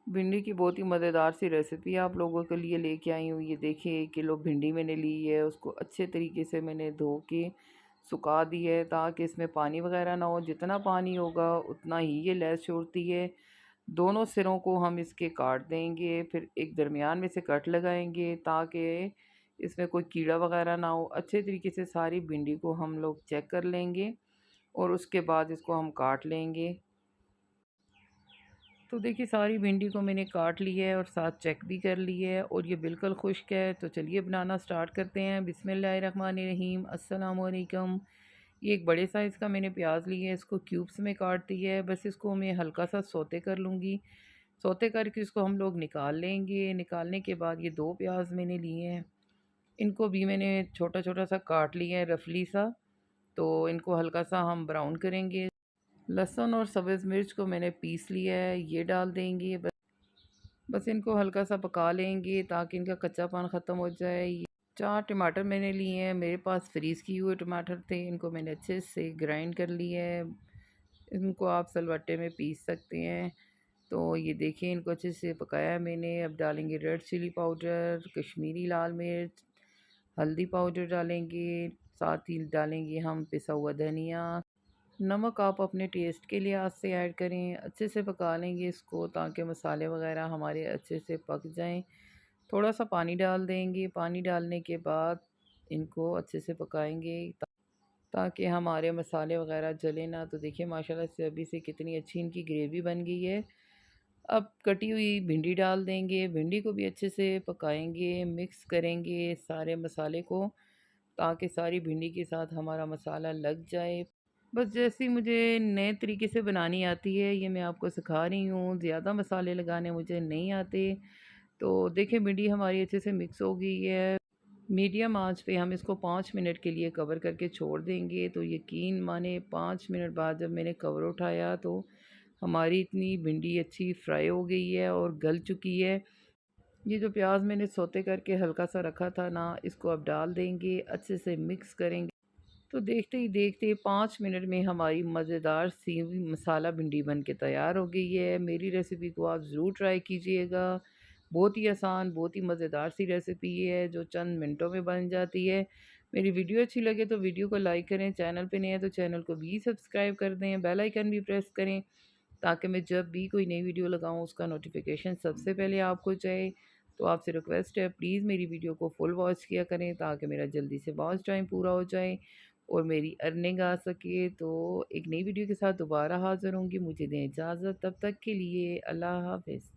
भिंडी की बहुत ही मज़ेदार सी रेसिपी आप लोगों के लिए लेके आई हूँ। ये देखिए 1 किलो भिंडी मैंने ली है, उसको अच्छे तरीके से मैंने धो के सुखा दी है ताकि इसमें पानी वगैरह ना हो। जितना पानी होगा उतना ही ये लहर छोड़ती है। दोनों सिरों को हम इसके काट देंगे, फिर एक दरमियान में से कट लगाएंगे ताकि इसमें कोई कीड़ा वगैरह ना हो। अच्छे तरीके से सारी भिंडी को हम लोग चेक कर लेंगे और उसके बाद इसको हम काट लेंगे। तो देखिए सारी भिंडी को मैंने काट लिया है और साथ चेक भी कर लिया है और ये बिल्कुल खुश्क है। तो चलिए बनाना स्टार्ट करते हैं। बिस्मिल्लाहिर्रहमानिर्रहीम, अस्सलाम वालेकुम। ये एक बड़े साइज़ का मैंने प्याज लिया है, इसको क्यूब्स में काट दिया है। बस इसको मैं हल्का सा सौते कर लूँगी। सौते करके इसको हम लोग निकाल लेंगे। निकालने के बाद ये 2 प्याज मैंने लिए हैं, इनको भी मैंने छोटा छोटा सा काट लिया है रफली सा। तो इनको हल्का सा हम ब्राउन करेंगे। लहसुन और सब्ज़ मिर्च को मैंने पीस लिया है, ये डाल देंगे। बस इनको हल्का सा पका लेंगे ताकि इनका कच्चापन ख़त्म हो जाए। 4 टमाटर मैंने लिए हैं, मेरे पास फ्रीज़ किए हुए टमाटर थे, इनको मैंने अच्छे से ग्राइंड कर लिया है। इनको आप सिलबट्टे में पीस सकते हैं। तो ये देखिए इनको अच्छे से पकाया है मैंने। अब डालेंगे रेड चिली पाउडर, कश्मीरी लाल मिर्च, हल्दी पाउडर डालेंगे, साथ ही डालेंगे हम पिसा हुआ धनिया। नमक आप अपने टेस्ट के लिहाज से ऐड करें। अच्छे से पका लेंगे इसको ताकि मसाले वगैरह हमारे अच्छे से पक जाएं। थोड़ा सा पानी डाल देंगे। पानी डालने के बाद इनको अच्छे से पकाएंगे ताकि हमारे मसाले वगैरह जले ना। तो देखिए माशाल्लाह से अभी से कितनी अच्छी इनकी ग्रेवी बन गई है। अब कटी हुई भिंडी डाल देंगे। भिंडी को भी अच्छे से पकाएंगे, मिक्स करेंगे सारे मसाले को ताकि सारी भिंडी के साथ हमारा मसाला लग जाए। बस जैसी मुझे नए तरीके से बनानी आती है ये मैं आपको सिखा रही हूँ। ज़्यादा मसाले लगाने मुझे नहीं आते। तो देखिए भिंडी हमारी अच्छे से मिक्स हो गई है। मीडियम आंच पे हम इसको 5 मिनट के लिए कवर करके छोड़ देंगे। तो यकीन माने 5 मिनट बाद जब मैंने कवर उठाया तो हमारी इतनी भिंडी अच्छी फ्राई हो गई है और गल चुकी है। ये जो प्याज मैंने सौते करके हल्का सा रखा था ना, इसको अब डाल देंगे, अच्छे से मिक्स करेंगे। तो देखते ही देखते 5 मिनट में हमारी मज़ेदार सी मसाला भिंडी बन के तैयार हो गई है। मेरी रेसिपी को आप ज़रूर ट्राई कीजिएगा। बहुत ही आसान, बहुत ही मज़ेदार सी रेसिपी है जो चंद मिनटों में बन जाती है। मेरी वीडियो अच्छी लगे तो वीडियो को लाइक करें, चैनल पे नए हैं तो चैनल को भी सब्सक्राइब कर दें, बेल आइकन भी प्रेस करें ताकि मैं जब भी कोई नई वीडियो लगाऊँ उसका नोटिफिकेशन सबसे पहले आपको जाए। तो आपसे रिक्वेस्ट है प्लीज़ मेरी वीडियो को फुल वॉच किया करें ताकि मेरा जल्दी से वॉच टाइम पूरा हो जाए और मेरी अर्निंग आ सके। तो एक नई वीडियो के साथ दोबारा हाज़िर होंगी। मुझे दें इजाज़त, तब तक के लिए अल्लाह हाफ़िज़।